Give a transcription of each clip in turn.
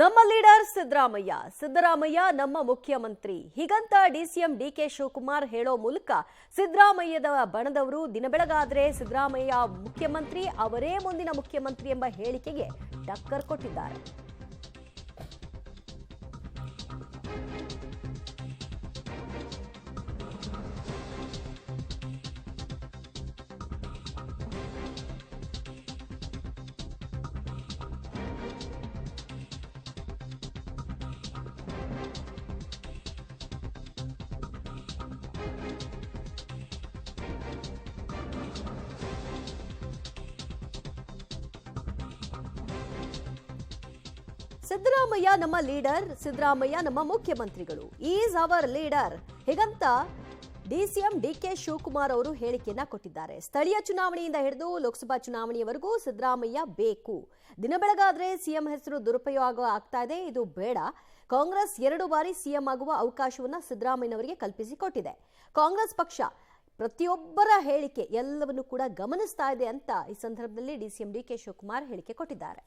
ನಮ್ಮ ಲೀಡರ್ ಸಿದ್ದರಾಮಯ್ಯ ನಮ್ಮ ಮುಖ್ಯಮಂತ್ರಿ ಹೀಗಂತ ಡಿಸಿಎಂ ಡಿಕೆ ಶಿವಕುಮಾರ್ ಹೇಳೋ ಮೂಲಕ ಸಿದ್ದರಾಮಯ್ಯದ ಬಣದವರು ದಿನ ಬೆಳಗಾದ್ರೆ ಸಿದ್ದರಾಮಯ್ಯ ಮುಖ್ಯಮಂತ್ರಿ ಅವರೇ ಮುಂದಿನ ಮುಖ್ಯಮಂತ್ರಿ ಎಂಬ ಹೇಳಿಕೆಗೆ ಟಕ್ಕರ್ ಕೊಟ್ಟಿದ್ದಾರೆ. ಸಿದ್ದರಾಮಯ್ಯ ನಮ್ಮ ಲೀಡರ್, ಸಿದ್ದರಾಮಯ್ಯ ನಮ್ಮ ಮುಖ್ಯಮಂತ್ರಿಗಳು, ಈಸ್ ಅವರ್ ಲೀಡರ್ ಹೀಗಂತ ಡಿಸಿಎಂ ಡಿಕೆ ಶಿವಕುಮಾರ್ ಅವರು ಹೇಳಿಕೆಯನ್ನ ಕೊಟ್ಟಿದ್ದಾರೆ. ಸ್ಥಳೀಯ ಚುನಾವಣೆಯಿಂದ ಹಿಡಿದು ಲೋಕಸಭಾ ಚುನಾವಣೆಯವರೆಗೂ ಸಿದ್ದರಾಮಯ್ಯ ಬೇಕು. ದಿನ ಬೆಳಗಾದ್ರೆ ಸಿಎಂ ಹೆಸರು ದುರುಪಯೋಗ ಆಗ್ತಾ ಇದೆ, ಇದು ಬೇಡ. ಕಾಂಗ್ರೆಸ್ 2 ಬಾರಿ ಸಿಎಂ ಆಗುವ ಅವಕಾಶವನ್ನ ಸಿದ್ದರಾಮಯ್ಯನವರಿಗೆ ಕಲ್ಪಿಸಿಕೊಟ್ಟಿದೆ. ಕಾಂಗ್ರೆಸ್ ಪಕ್ಷ ಪ್ರತಿಯೊಬ್ಬರ ಹೇಳಿಕೆ ಎಲ್ಲವನ್ನು ಕೂಡ ಗಮನಿಸ್ತಾ ಇದೆ ಅಂತ ಈ ಸಂದರ್ಭದಲ್ಲಿ ಡಿಸಿಎಂ ಡಿಕೆ ಶಿವಕುಮಾರ್ ಹೇಳಿಕೆ ಕೊಟ್ಟಿದ್ದಾರೆ.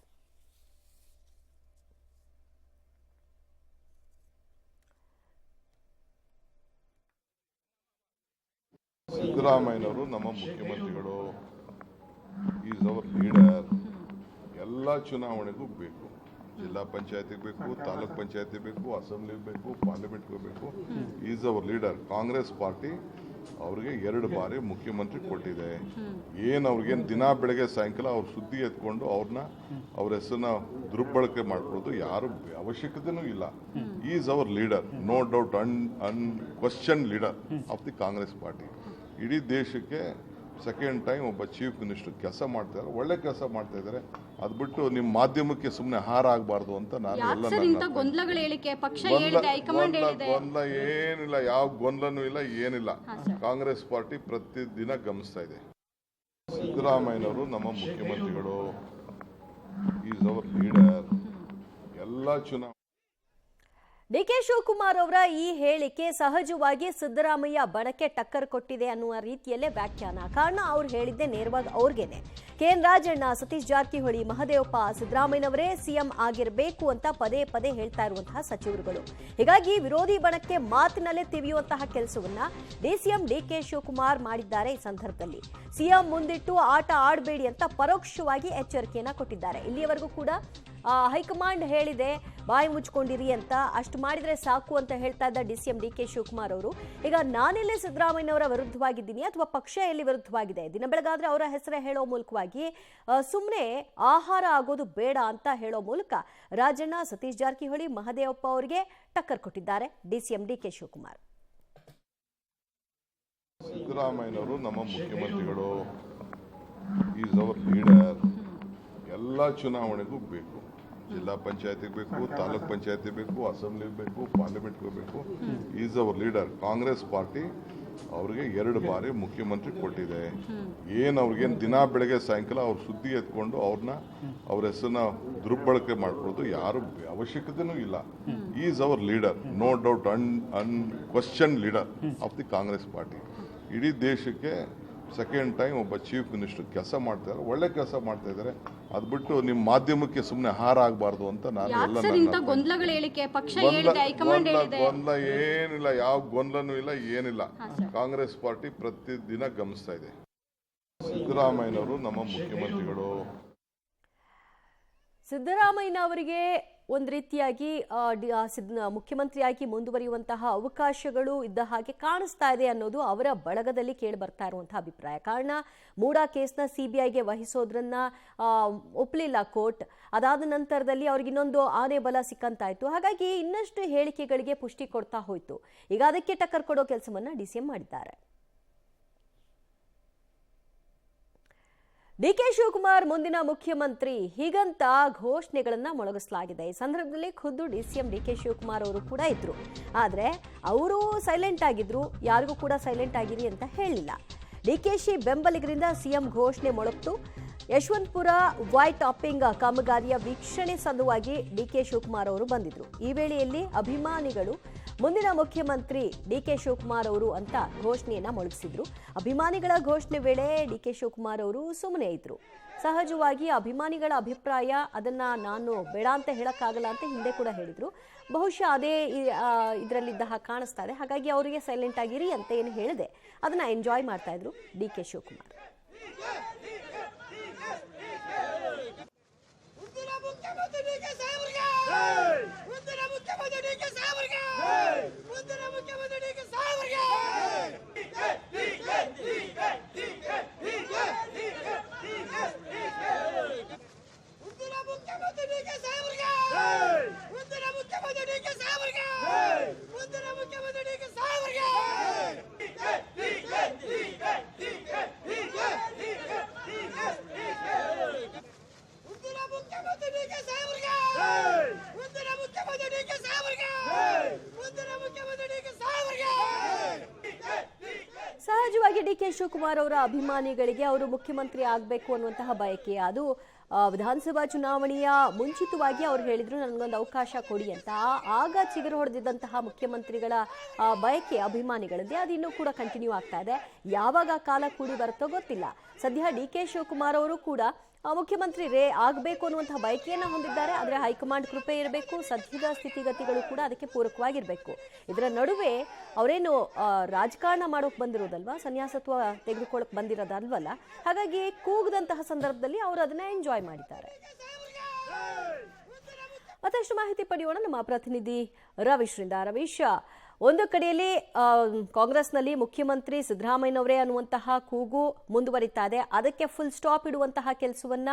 ಸಿದ್ದರಾಮಯ್ಯನವರು ನಮ್ಮ ಮುಖ್ಯಮಂತ್ರಿಗಳು, ಈಸ್ ಅವರ್ ಲೀಡರ್. ಎಲ್ಲ ಚುನಾವಣೆಗೂ ಬೇಕು. ಜಿಲ್ಲಾ ಪಂಚಾಯತಿಗೆ ಬೇಕು, ತಾಲೂಕ್ ಪಂಚಾಯತಿ ಬೇಕು, ಅಸೆಂಬ್ಲಿಗೆ ಬೇಕು, ಪಾರ್ಲಿಮೆಂಟ್ಗೂ ಬೇಕು. Is our leader. Congress party ಅವ್ರಿಗೆ 2 ಬಾರಿ ಮುಖ್ಯಮಂತ್ರಿ ಕೊಟ್ಟಿದೆ. ಅವ್ರಿಗೇನು ದಿನ ಬೆಳಗ್ಗೆ ಸಾಯಂಕಾಲ ಅವ್ರ ಸುದ್ದಿ ಎತ್ಕೊಂಡು ಅವ್ರ ಹೆಸರನ್ನ ದುರ್ಬಳಕೆ ಮಾಡ್ಕೊಳ್ಳೋದು ಯಾರು ಅವಶ್ಯಕತೆನೂ ಇಲ್ಲ. Is our leader, no doubt, question leader of the Congress party. ಇಡೀ ದೇಶಕ್ಕೆ ಸೆಕೆಂಡ್ ಟೈಮ್ ಒಬ್ಬ ಚೀಫ್ ಮಿನಿಸ್ಟರ್ ಕೆಲಸ ಮಾಡ್ತಾರೆ, ಒಳ್ಳೆ ಕೆಲಸ ಮಾಡ್ತಾ ಇದ್ದಾರೆ. ಅದ್ ಬಿಟ್ಟು ನಿಮ್ಮ ಮಾಧ್ಯಮಕ್ಕೆ ಸುಮ್ಮನೆ ಹಾರ ಆಗಬಾರ್ದು ಅಂತ ನಾನು ಗೊಂದಲ ಏನಿಲ್ಲ, ಯಾವ ಗೊಂದಲನೂ ಇಲ್ಲ, ಏನಿಲ್ಲ. ಕಾಂಗ್ರೆಸ್ ಪಾರ್ಟಿ ಪ್ರತಿದಿನ ಗಮನಿಸ್ತಾ ಇದೆ. ಸಿದ್ದರಾಮಯ್ಯನವರು ನಮ್ಮ ಮುಖ್ಯಮಂತ್ರಿಗಳು, ಈಸ್ ಅವರ್ ಲೀಡರ್. ಎಲ್ಲ ಚುನಾವಣೆ ಡಿಕೆ ಶಿವಕುಮಾರ್ ಅವರ ಈ ಹೇಳಿಕೆ ಸಹಜವಾಗಿ ಸಿದ್ದರಾಮಯ್ಯ ಬಣಕ್ಕೆ ಟಕ್ಕರ್ ಕೊಟ್ಟಿದೆ ಅನ್ನುವ ರೀತಿಯಲ್ಲೇ ವ್ಯಾಖ್ಯಾನ. ಕಾರಣ ಅವ್ರು ಹೇಳಿದ್ದೆ ನೇರವಾಗಿ ಅವ್ರಿಗೇನೆ. ಕೆಎನ್ ರಾಜಣ್ಣ, ಸತೀಶ್ ಜಾರಕಿಹೊಳಿ, ಮಹದೇವಪ್ಪ ಸಿದ್ದರಾಮಯ್ಯನವರೇ ಸಿಎಂ ಆಗಿರಬೇಕು ಅಂತ ಪದೇ ಪದೇ ಹೇಳ್ತಾ ಇರುವಂತಹ ಸಚಿವರುಗಳು. ಹೀಗಾಗಿ ವಿರೋಧಿ ಬಣಕ್ಕೆ ಮಾತಿನಲ್ಲೇ ತಿವಿಯುವಂತಹ ಕೆಲಸವನ್ನ ಡಿಸಿಎಂ ಡಿಕೆ ಶಿವಕುಮಾರ್ ಮಾಡಿದ್ದಾರೆ. ಈ ಸಂದರ್ಭದಲ್ಲಿ ಸಿಎಂ ಮುಂದಿಟ್ಟು ಆಟ ಆಡಬೇಡಿ ಅಂತ ಪರೋಕ್ಷವಾಗಿ ಎಚ್ಚರಿಕೆಯನ್ನ ಕೊಟ್ಟಿದ್ದಾರೆ. ಇಲ್ಲಿಯವರೆಗೂ ಕೂಡ ಹೈಕಮಾಂಡ್ ಹೇಳಿದೆ ಬಾಯಿ ಮುಚ್ಕೊಂಡಿರಿ ಅಂತ, ಅಷ್ಟು ಮಾಡಿದ್ರೆ ಸಾಕು ಅಂತ ಹೇಳ್ತಾ ಇದ್ದ ಡಿಸಿಎಂ ಡಿಕೆ ಶಿವಕುಮಾರ್ ಅವರು ಈಗ ನಾನೆಲ್ಲೇ ಸಿದ್ದರಾಮಯ್ಯನವರ ವಿರುದ್ಧವಾಗಿದ್ದೀನಿ ಅಥವಾ ಪಕ್ಷ ಎಲ್ಲಿ ವಿರುದ್ಧವಾಗಿದೆ, ದಿನ ಬೆಳಗಾದ್ರೆ ಅವರ ಹೆಸರೇ ಹೇಳೋ ಮೂಲಕವಾಗಿ ಸುಮ್ಮನೆ ಆಹಾರ ಆಗೋದು ಬೇಡ ಅಂತ ಹೇಳೋ ಮೂಲಕ ರಾಜಣ್ಣ, ಸತೀಶ್ ಜಾರಕಿಹೊಳಿ, ಮಹದೇವಪ್ಪ ಅವರಿಗೆ ಟಕ್ಕರ್ ಕೊಟ್ಟಿದ್ದಾರೆ ಡಿಸಿಎಂ ಡಿಕೆ ಶಿವಕುಮಾರ್. ಸಿದ್ದರಾಮಯ್ಯನವರು ನಮ್ಮ ಮುಖ್ಯಮಂತ್ರಿಗಳು, ಈಸ್ ಅವರ್ ಲೀಡರ್. ಎಲ್ಲ ಚುನಾವಣೆಗೂ ಬೇಕು. ಜಿಲ್ಲಾ ಪಂಚಾಯತಿಗೆ ಬೇಕು, ತಾಲೂಕ್ ಪಂಚಾಯತಿ ಬೇಕು, ಅಸೆಂಬ್ಲಿಗೆ ಬೇಕು, ಪಾರ್ಲಿಮೆಂಟ್ಗೂ ಬೇಕು. Is our leader. Congress party ಅವ್ರಿಗೆ 2 ಬಾರಿ ಮುಖ್ಯಮಂತ್ರಿ ಕೊಟ್ಟಿದೆ. ಅವ್ರಿಗೇನು ದಿನ ಬೆಳಗ್ಗೆ ಸಾಯಂಕಾಲ ಅವ್ರ ಸುದ್ದಿ ಎತ್ಕೊಂಡು ಅವ್ರ ಹೆಸರನ್ನ ದುರ್ಬಳಕೆ ಮಾಡ್ಕೊಳ್ಳೋದು ಯಾರು ಅವಶ್ಯಕತೆನೂ ಇಲ್ಲ. Is our leader, no doubt, question leader of the Congress party. ಇಡೀ ದೇಶಕ್ಕೆ ಸೆಕೆಂಡ್ ಟೈಮ್ ಒಬ್ಬ ಚೀಫ್ ಮಿನಿಸ್ಟರ್ ಕೆಲಸ ಮಾಡ್ತಾರೆ, ಒಳ್ಳೆ ಕೆಲಸ ಮಾಡ್ತಾ ಇದ್ದಾರೆ. ಅದ್ ಬಿಟ್ಟು ನಿಮ್ಮ ಮಾಧ್ಯಮಕ್ಕೆ ಸುಮ್ಮನೆ ಹಾರ ಆಗಬಾರ್ದು ಅಂತ ನಾನು ಗೊಂದಲ ಏನಿಲ್ಲ, ಯಾವ ಗೊಂದಲನೂ ಇಲ್ಲ, ಏನಿಲ್ಲ. ಕಾಂಗ್ರೆಸ್ ಪಾರ್ಟಿ ಪ್ರತಿದಿನ ಗಮನಿಸ್ತಾ ಇದೆ. ಸಿದ್ದರಾಮಯ್ಯನವರು ನಮ್ಮ ಮುಖ್ಯಮಂತ್ರಿಗಳು. ಸಿದ್ದರಾಮಯ್ಯನವರಿಗೆ ಒಂದು ರೀತಿಯಾಗಿ ಮುಖ್ಯಮಂತ್ರಿಯಾಗಿ ಮುಂದುವರಿಯುವಂತಹ ಅವಕಾಶಗಳು ಇದ್ದ ಹಾಗೆ ಕಾಣಿಸ್ತಾ ಇದೆ ಅನ್ನೋದು ಅವರ ಬಳಗದಲ್ಲಿ ಕೇಳಿ ಬರ್ತಾ ಇರುವಂತಹ ಅಭಿಪ್ರಾಯ. ಕಾರಣ ಮೂಡಾ ಕೇಸ್ನ ಸಿಬಿಐಗೆ ವಹಿಸೋದ್ರನ್ನ ಒಪ್ಪಲಿಲ್ಲ ಕೋರ್ಟ್. ಅದಾದ ನಂತರದಲ್ಲಿ ಅವ್ರಿಗೆ ಇನ್ನೊಂದು ಆನೆ ಬಲ ಸಿಕ್ಕಂತಾಯ್ತು. ಹಾಗಾಗಿ ಇನ್ನಷ್ಟು ಹೇಳಿಕೆಗಳಿಗೆ ಪುಷ್ಟಿ ಕೊಡ್ತಾ ಹೋಯ್ತು. ಈಗ ಅದಕ್ಕೆ ಟಕ್ಕರ್ ಕೊಡೋ ಕೆಲಸವನ್ನ ಡಿಸಿಎಂ ಮಾಡಿದ್ದಾರೆ. ಡಿಕೆ ಶಿವಕುಮಾರ್ ಮುಂದಿನ ಮುಖ್ಯಮಂತ್ರಿ ಹೀಗಂತ ಘೋಷಣೆಗಳನ್ನ ಮೊಳಗಿಸಲಾಗಿದೆ. ಈ ಸಂದರ್ಭದಲ್ಲಿ ಖುದ್ದು ಡಿಸಿಎಂ ಡಿಕೆ ಶಿವಕುಮಾರ್ ಅವರು ಕೂಡ ಇದ್ರು. ಆದ್ರೆ ಅವರು ಸೈಲೆಂಟ್ ಆಗಿದ್ರು, ಯಾರಿಗೂ ಕೂಡ ಸೈಲೆಂಟ್ ಆಗಿರಿ ಅಂತ ಹೇಳಿಲ್ಲ. ಡಿಕೆಶಿ ಬೆಂಬಲಿಗರಿಂದ ಸಿಎಂ ಘೋಷಣೆ ಮೊಳಗ್ತು. ಯಶವಂತಪುರ ವೈಟ್ ಟಾಪಿಂಗ್ ಕಾಮಗಾರಿಯ ವೀಕ್ಷಣೆ ಸಲುವಾಗಿ ಡಿಕೆ ಶಿವಕುಮಾರ್ ಅವರು ಬಂದಿದ್ರು. ಈ ವೇಳೆಯಲ್ಲಿ ಅಭಿಮಾನಿಗಳು ಮುಂದಿನ ಮುಖ್ಯಮಂತ್ರಿ ಡಿಕೆ ಶಿವಕುಮಾರ್ ಅವರು ಅಂತ ಘೋಷಣೆಯನ್ನ ಮೊಳಗಿಸಿದ್ರು. ಅಭಿಮಾನಿಗಳ ಘೋಷಣೆ ವೇಳೆ ಡಿಕೆ ಶಿವಕುಮಾರ್ ಅವರು ಸುಮ್ಮನೆ ಇದ್ರು. ಸಹಜವಾಗಿ ಅಭಿಮಾನಿಗಳ ಅಭಿಪ್ರಾಯ ಅದನ್ನ ನಾನು ಬೇಡ ಅಂತ ಹೇಳಕ್ಕಾಗಲ್ಲ ಅಂತ ಹಿಂದೆ ಕೂಡ ಹೇಳಿದ್ರು. ಬಹುಶಃ ಅದೇ ಇದರಲ್ಲಿದ್ದ ಕಾಣಿಸ್ತಾ ಇದೆ. ಹಾಗಾಗಿ ಅವರಿಗೆ ಸೈಲೆಂಟ್ ಆಗಿರಿ ಅಂತ ಏನು ಹೇಳಿದೆ ಅದನ್ನ ಎಂಜಾಯ್ ಮಾಡ್ತಾ ಇದ್ರು ಡಿಕೆ ಶಿವಕುಮಾರ್. ಸಹಜವಾಗಿ ಡಿಕೆ ಶಿವಕುಮಾರ್ ಅವರ ಅಭಿಮಾನಿಗಳಿಗೆ ಅವರು ಮುಖ್ಯಮಂತ್ರಿ ಆಗಬೇಕು ಅನ್ನುವಂತಹ ಬಯಕೆ, ಅದು ವಿಧಾನಸಭಾ ಚುನಾವಣೆಯ ಮುಂಚಿತವಾಗಿ ಅವ್ರು ಹೇಳಿದ್ರು ನನಗೊಂದು ಅವಕಾಶ ಕೊಡಿ ಅಂತ. ಆಗ ಚಿಗುರು ಹೊಡೆದಿದ್ದಂತಹ ಮುಖ್ಯಮಂತ್ರಿಗಳ ಬಯಕೆ ಅಭಿಮಾನಿಗಳದ್ದೇ, ಅದು ಇನ್ನೂ ಕೂಡ ಕಂಟಿನ್ಯೂ ಆಗ್ತಾ ಇದೆ. ಯಾವಾಗ ಕಾಲ ಕೂಡಿ ಬರುತ್ತೋ ಗೊತ್ತಿಲ್ಲ. ಸದ್ಯ ಡಿಕೆ ಶಿವಕುಮಾರ್ ಅವರು ಕೂಡ ಮುಖ್ಯಮಂತ್ರಿ ಆಗಬೇಕು ಅನ್ನುವಂತಹ ಬಯಕೆಯನ್ನ ಹೊಂದಿದ್ದಾರೆ. ಆದರೆ ಹೈಕಮಾಂಡ್ ಕೃಪೆ ಇರಬೇಕು, ಸದ್ಯದ ಸ್ಥಿತಿಗತಿಗಳು ಕೂಡ ಅದಕ್ಕೆ ಪೂರಕವಾಗಿರಬೇಕು. ಇದರ ನಡುವೆ ಅವರೇನು ರಾಜಕಾರಣ ಮಾಡೋಕೆ ಬಂದಿರೋದಲ್ವಾ, ಸನ್ಯಾಸತ್ವ ತೆಗೆದುಕೊಳ್ಳಕ್ಕೆ ಬಂದಿರೋದಲ್ವಲ್ಲ. ಹಾಗಾಗಿ ಕೂಗದಂತಹ ಸಂದರ್ಭದಲ್ಲಿ ಅವರು ಅದನ್ನ ಎಂಜಾಯ್ ಮಾಡಿದ್ದಾರೆ. ಮತ್ತಷ್ಟು ಮಾಹಿತಿ ಪಡೆಯೋಣ ನಮ್ಮ ಪ್ರತಿನಿಧಿ ರವೀಶ್ರಿಂದ. ರವೀಶ್, ಒಂದು ಕಡೆಯಲ್ಲಿ ಕಾಂಗ್ರೆಸ್ನಲ್ಲಿ ಮುಖ್ಯಮಂತ್ರಿ ಸಿದ್ದರಾಮಯ್ಯನವರೇ ಅನ್ನುವಂತಹ ಕೂಗು ಮುಂದುವರಿತಾ ಇದೆ. ಅದಕ್ಕೆ ಫುಲ್ ಸ್ಟಾಪ್ ಇಡುವಂತಹ ಕೆಲಸವನ್ನ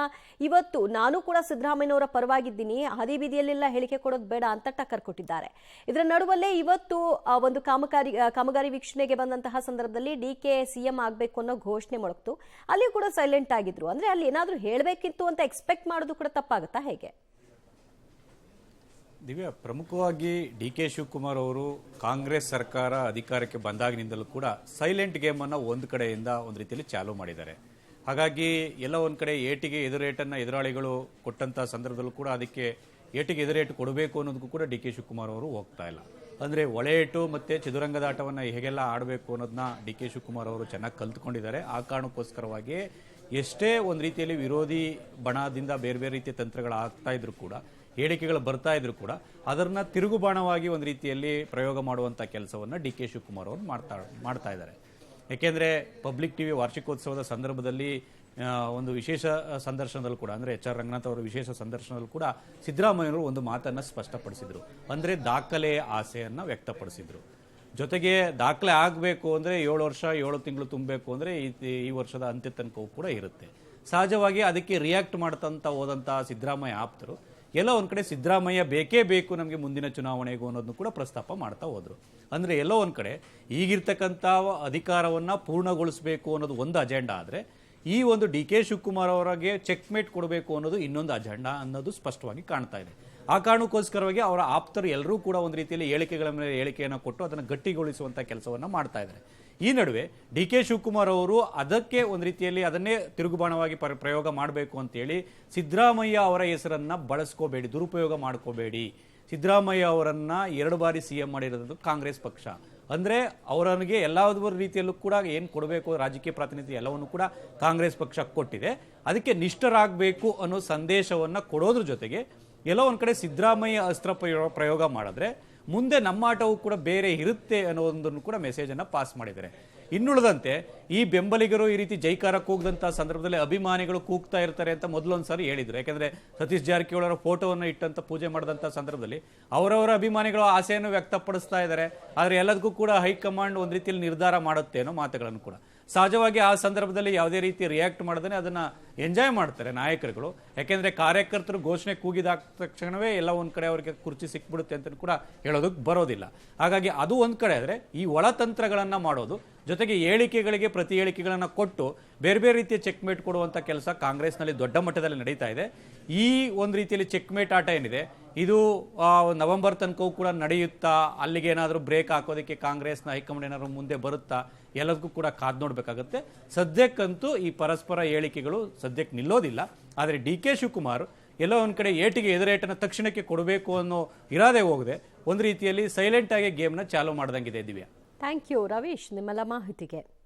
ಇವತ್ತು ನಾನು ಕೂಡ ಸಿದ್ದರಾಮಯ್ಯನವರ ಪರವಾಗಿದ್ದೀನಿ, ಹಾದಿ ಬೀದಿಯಲ್ಲೆಲ್ಲ ಹೇಳಿಕೆ ಕೊಡೋದು ಬೇಡ ಅಂತ ಟಕ್ಕರ್ ಕೊಟ್ಟಿದ್ದಾರೆ. ಇದರ ನಡುವಲ್ಲೇ ಇವತ್ತು ಒಂದು ಕಾಮಗಾರಿ ವೀಕ್ಷಣೆಗೆ ಬಂದಂತಹ ಸಂದರ್ಭದಲ್ಲಿ ಡಿಕೆ ಸಿಎಂ ಆಗಬೇಕು ಅನ್ನೋ ಘೋಷಣೆ ಮೊಳಗ್ತು. ಅಲ್ಲಿ ಕೂಡ ಸೈಲೆಂಟ್ ಆಗಿದ್ರು. ಅಂದ್ರೆ ಅಲ್ಲಿ ಏನಾದ್ರೂ ಹೇಳಬೇಕಿತ್ತು ಅಂತ ಎಕ್ಸ್ಪೆಕ್ಟ್ ಮಾಡೋದು ಕೂಡ ತಪ್ಪಾಗುತ್ತಾ ಹೇಗೆ? ದಿವ್ಯಾ, ಪ್ರಮುಖವಾಗಿ ಡಿ ಕೆ ಶಿವಕುಮಾರ್ ಅವರು ಕಾಂಗ್ರೆಸ್ ಸರ್ಕಾರ ಅಧಿಕಾರಕ್ಕೆ ಬಂದಾಗಿನಿಂದಲೂ ಕೂಡ ಸೈಲೆಂಟ್ ಗೇಮ್ ಅನ್ನು ಒಂದು ಕಡೆಯಿಂದ ಒಂದು ರೀತಿಯಲ್ಲಿ ಚಾಲೂ ಮಾಡಿದ್ದಾರೆ. ಹಾಗಾಗಿ ಎಲ್ಲ ಒಂದು ಕಡೆ ಏಟಿಗೆ ಎದುರೇಟನ್ನು ಎದುರಾಳಿಗಳು ಕೊಟ್ಟಂತ ಸಂದರ್ಭದಲ್ಲೂ ಕೂಡ ಅದಕ್ಕೆ ಏಟಿಗೆ ಎದುರೇಟು ಕೊಡಬೇಕು ಅನ್ನೋದಕ್ಕೂ ಕೂಡ ಡಿ ಕೆ ಶಿವಕುಮಾರ್ ಅವರು ಹೋಗ್ತಾ ಇಲ್ಲ. ಅಂದರೆ ಒಳೆಯೇಟು ಮತ್ತು ಚದುರಂಗದಾಟವನ್ನು ಹೇಗೆಲ್ಲ ಆಡಬೇಕು ಅನ್ನೋದನ್ನ ಡಿ ಕೆ ಶಿವಕುಮಾರ್ ಅವರು ಚೆನ್ನಾಗಿ ಕಲ್ತ್ಕೊಂಡಿದ್ದಾರೆ. ಆ ಕಾರಣಕ್ಕೋಸ್ಕರವಾಗಿ ಎಷ್ಟೇ ಒಂದು ರೀತಿಯಲ್ಲಿ ವಿರೋಧಿ ಬಣದಿಂದ ಬೇರೆ ಬೇರೆ ರೀತಿಯ ತಂತ್ರಗಳು ಆಗ್ತಾ ಇದ್ರು ಕೂಡ, ಹೇಳಿಕೆಗಳು ಬರ್ತಾ ಇದ್ರು ಕೂಡ ಅದನ್ನ ತಿರುಗುಬಾಣವಾಗಿ ಒಂದು ರೀತಿಯಲ್ಲಿ ಪ್ರಯೋಗ ಮಾಡುವಂಥ ಕೆಲಸವನ್ನು ಡಿ ಕೆ ಶಿವಕುಮಾರ್ ಅವರು ಮಾಡ್ತಾ ಇದ್ದಾರೆ. ಯಾಕೆಂದರೆ ಪಬ್ಲಿಕ್ ಟಿವಿ ವಾರ್ಷಿಕೋತ್ಸವದ ಸಂದರ್ಭದಲ್ಲಿ ಒಂದು ವಿಶೇಷ ಸಂದರ್ಶನದಲ್ಲಿ ಕೂಡ, ಅಂದರೆ ಎಚ್ ಆರ್ ರಂಗನಾಥ್ ಅವರ ವಿಶೇಷ ಸಂದರ್ಶನದಲ್ಲಿ ಕೂಡ ಸಿದ್ದರಾಮಯ್ಯವರು ಒಂದು ಮಾತನ್ನು ಸ್ಪಷ್ಟಪಡಿಸಿದರು. ಅಂದರೆ ದಾಖಲೆ ಆಸೆಯನ್ನು ವ್ಯಕ್ತಪಡಿಸಿದರು. ಜೊತೆಗೆ ದಾಖಲೆ ಆಗಬೇಕು ಅಂದರೆ 7 ವರ್ಷ 7 ತಿಂಗಳು ತುಂಬಬೇಕು ಅಂದರೆ ಈ ವರ್ಷದ ಅಂತ್ಯ ತನಕವೂ ಕೂಡ ಇರುತ್ತೆ. ಸಹಜವಾಗಿ ಅದಕ್ಕೆ ರಿಯಾಕ್ಟ್ ಮಾಡ್ತಂತ ಹೋದಂಥ ಸಿದ್ದರಾಮಯ್ಯ ಆಪ್ತರು ಎಲ್ಲ ಒಂದು ಕಡೆ ಸಿದ್ದರಾಮಯ್ಯ ಬೇಕೇ ಬೇಕು ನಮಗೆ ಮುಂದಿನ ಚುನಾವಣೆಗೂ ಅನ್ನೋದನ್ನು ಕೂಡ ಪ್ರಸ್ತಾಪ ಮಾಡ್ತಾ ಹೋದರು. ಅಂದರೆ ಎಲ್ಲೋ ಒಂದು ಕಡೆ ಈಗಿರ್ತಕ್ಕಂಥ ಅಧಿಕಾರವನ್ನು ಪೂರ್ಣಗೊಳಿಸಬೇಕು ಅನ್ನೋದು ಒಂದು ಅಜೆಂಡಾ ಆದರೆ, ಈ ಒಂದು ಡಿ ಕೆ ಶಿವಕುಮಾರ್ ಅವರಿಗೆ ಚೆಕ್ಮೇಟ್ ಕೊಡಬೇಕು ಅನ್ನೋದು ಇನ್ನೊಂದು ಅಜೆಂಡಾ ಅನ್ನೋದು ಸ್ಪಷ್ಟವಾಗಿ ಕಾಣ್ತಾ ಇದೆ. ಆ ಕಾರಣಕ್ಕೋಸ್ಕರವಾಗಿ ಅವರ ಆಪ್ತರು ಎಲ್ಲರೂ ಕೂಡ ಒಂದು ರೀತಿಯಲ್ಲಿ ಹೇಳಿಕೆಗಳ ಮೇಲೆ ಹೇಳಿಕೆಯನ್ನು ಕೊಟ್ಟು ಅದನ್ನು ಗಟ್ಟಿಗೊಳಿಸುವಂಥ ಕೆಲಸವನ್ನು ಮಾಡ್ತಾ ಇದ್ದಾರೆ. ಈ ನಡುವೆ ಡಿ ಕೆ ಶಿವಕುಮಾರ್ ಅವರು ಅದಕ್ಕೆ ಒಂದು ರೀತಿಯಲ್ಲಿ ಅದನ್ನೇ ತಿರುಗುಬಾಣವಾಗಿ ಪ್ರಯೋಗ ಮಾಡಬೇಕು ಅಂತೇಳಿ ಸಿದ್ದರಾಮಯ್ಯ ಅವರ ಹೆಸರನ್ನ ಬಳಸ್ಕೋಬೇಡಿ, ದುರುಪಯೋಗ ಮಾಡ್ಕೋಬೇಡಿ. ಸಿದ್ದರಾಮಯ್ಯ ಅವರನ್ನ 2 ಬಾರಿ ಸಿಎಂ ಮಾಡಿರೋದು ಕಾಂಗ್ರೆಸ್ ಪಕ್ಷ. ಅಂದರೆ ಅವರಿಗೆ ಎಲ್ಲಾದರೂ ರೀತಿಯಲ್ಲೂ ಕೂಡ ಏನು ಕೊಡಬೇಕು ರಾಜಕೀಯ ಪ್ರಾತಿನಿಧ್ಯ ಎಲ್ಲವನ್ನು ಕೂಡ ಕಾಂಗ್ರೆಸ್ ಪಕ್ಷ ಕೊಟ್ಟಿದೆ. ಅದಕ್ಕೆ ನಿಷ್ಠರಾಗಬೇಕು ಅನ್ನೋ ಸಂದೇಶವನ್ನು ಕೊಡೋದ್ರ ಜೊತೆಗೆ ಎಲ್ಲೋ ಒಂದು ಕಡೆ ಸಿದ್ದರಾಮಯ್ಯ ಅಸ್ತ್ರ ಪ್ರಯೋಗ ಮಾಡಿದ್ರೆ ಮುಂದೆ ನಮ್ಮ ಆಟವೂ ಕೂಡ ಬೇರೆ ಇರುತ್ತೆ ಅನ್ನೋದನ್ನು ಕೂಡ ಮೆಸೇಜನ್ನು ಪಾಸ್ ಮಾಡಿದ್ದಾರೆ. ಇನ್ನುಳಿದಂತೆ ಈ ಬೆಂಬಲಿಗರು ಈ ರೀತಿ ಜೈಕಾರ ಕೂಗದಂಥ ಸಂದರ್ಭದಲ್ಲಿ ಅಭಿಮಾನಿಗಳು ಕೂಗ್ತಾ ಇರ್ತಾರೆ ಅಂತ ಮೊದಲೊಂದು ಸಾರಿ ಹೇಳಿದ್ರು. ಯಾಕಂದರೆ ಸತೀಶ್ ಜಾರಕಿಹೊಳಿ ಅವರ ಫೋಟೋವನ್ನು ಇಟ್ಟಂತ ಪೂಜೆ ಮಾಡಿದಂಥ ಸಂದರ್ಭದಲ್ಲಿ ಅವರವರ ಅಭಿಮಾನಿಗಳು ಆಸೆಯನ್ನು ವ್ಯಕ್ತಪಡಿಸ್ತಾ ಇದ್ದಾರೆ. ಆದರೆ ಎಲ್ಲದಕ್ಕೂ ಕೂಡ ಹೈಕಮಾಂಡ್ ಒಂದು ರೀತಿಯಲ್ಲಿ ನಿರ್ಧಾರ ಮಾಡುತ್ತೆ ಅನ್ನೋ ಮಾತುಗಳನ್ನು ಕೂಡ ಸಹಜವಾಗಿ ಆ ಸಂದರ್ಭದಲ್ಲಿ ಯಾವುದೇ ರೀತಿ ರಿಯಾಕ್ಟ್ ಮಾಡದೇ ಅದನ್ನ ಎಂಜಾಯ್ ಮಾಡ್ತಾರೆ ನಾಯಕರುಗಳು. ಯಾಕೆಂದ್ರೆ ಕಾರ್ಯಕರ್ತರು ಘೋಷಣೆ ಕೂಗಿದ ತಕ್ಷಣವೇ ಎಲ್ಲ ಒಂದ್ ಕಡೆ ಅವರಿಗೆ ಕುರ್ಚಿ ಸಿಕ್ಬಿಡುತ್ತೆ ಅಂತ ಕೂಡ ಹೇಳೋದಕ್ಕೆ ಬರೋದಿಲ್ಲ. ಹಾಗಾಗಿ ಅದು ಒಂದ್ ಕಡೆ ಆದ್ರೆ ಈ ಒಳತಂತ್ರಗಳನ್ನ ಮಾಡೋದು, ಜೊತೆಗೆ ಹೇಳಿಕೆಗಳಿಗೆ ಪ್ರತಿ ಹೇಳಿಕೆಗಳನ್ನ ಕೊಟ್ಟು ಬೇರೆ ಬೇರೆ ರೀತಿಯ ಚೆಕ್ಮೇಟ್ ಕೊಡುವಂತ ಕೆಲಸ ಕಾಂಗ್ರೆಸ್ನಲ್ಲಿ ದೊಡ್ಡ ಮಟ್ಟದಲ್ಲಿ ನಡೀತಾ ಇದೆ. ಈ ಒಂದು ರೀತಿಯಲ್ಲಿ ಚೆಕ್ಮೇಟ್ ಆಟ ಏನಿದೆ ಇದು ನವೆಂಬರ್ ತನಕವೂ ಕೂಡ ನಡೆಯುತ್ತಾ, ಅಲ್ಲಿಗೆ ಏನಾದರೂ ಬ್ರೇಕ್ ಹಾಕೋದಕ್ಕೆ ಕಾಂಗ್ರೆಸ್ನ ಹೈಕಮಾಂಡ್ ಏನಾದ್ರು ಮುಂದೆ ಬರುತ್ತಾ, ಎಲ್ಲದಕ್ಕೂ ಕೂಡ ಕಾದ್ ನೋಡ್ಬೇಕಾಗತ್ತೆ. ಸದ್ಯಕ್ಕಂತೂ ಈ ಪರಸ್ಪರ ಹೇಳಿಕೆಗಳು ಸದ್ಯಕ್ಕೆ ನಿಲ್ಲೋದಿಲ್ಲ. ಆದರೆ ಡಿ ಕೆ ಶಿವಕುಮಾರ್ ಎಲ್ಲೋ ಒಂದ್ ಕಡೆ ಏಟಿಗೆ ಎದುರೇಟನ ತಕ್ಷಣಕ್ಕೆ ಕೊಡಬೇಕು ಅನ್ನೋ ಇರಾದೆ ಹೋಗದೆ ಒಂದು ರೀತಿಯಲ್ಲಿ ಸೈಲೆಂಟ್ ಆಗಿ ಗೇಮ್ನ ಚಾಲೂ ಮಾಡ್ದಂಗಿದೆ ದಿವ್ಯಾ. ಥ್ಯಾಂಕ್ ಯು ರವೀಶ್ ನಿಮ್ಮೆಲ್ಲ ಮಾಹಿತಿಗೆ.